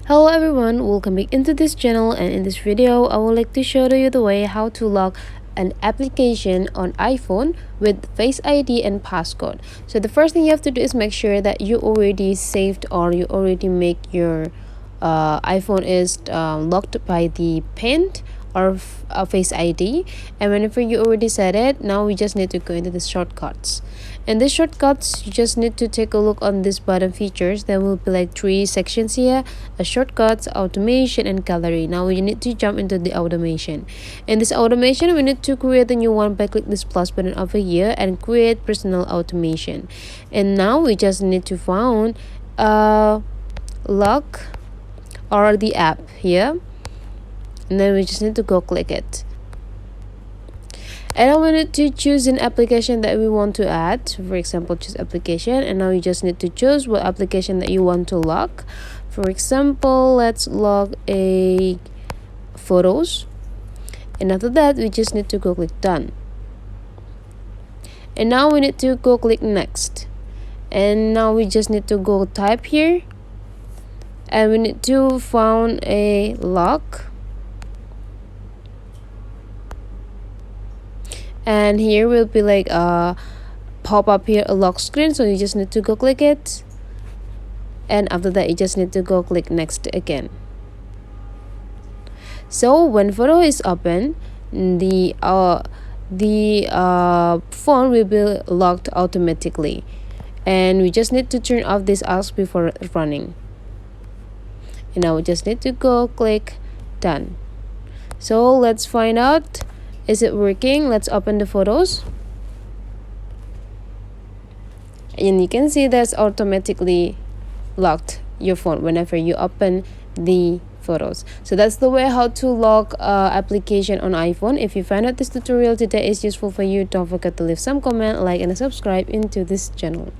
Hello everyone, welcome back into this channel, and in this video I would like to show you the way how to lock an application on iPhone with Face ID and passcode. So the first thing you have to do is make sure that you already saved or you already make your iPhone is locked by the PIN or Face ID, and whenever you already set it, now we just need to go into the shortcuts. In the shortcuts, you just need to take a look on this button features. There will be like three sections here: a shortcuts, automation, and gallery. Now we need to jump into the automation. In this automation, we need to create a new one by click this plus button over here and create personal automation. And now we just need to find lock or the app here, and then we just need to go click it. And now we need to choose an application that we want to add. For example, choose application, and now you just need to choose what application that you want to lock. For example, let's lock a photos, and after that we just need to go click done. And now we need to go click next, and now we just need to go type here, and we need to find a lock. And here will be like a pop up here, a lock screen, so you just need to go click it, and after that you just need to go click next again. So when photo is open, the phone will be locked automatically, and we just need to turn off this ask before running. And now we just need to go click done. So let's find out, is it working? Let's open the photos, and you can see that's automatically locked your phone whenever you open the photos. So that's the way how to lock application on iPhone. If you find out this tutorial today is useful for you, don't forget to leave some comment, like, and subscribe into this channel.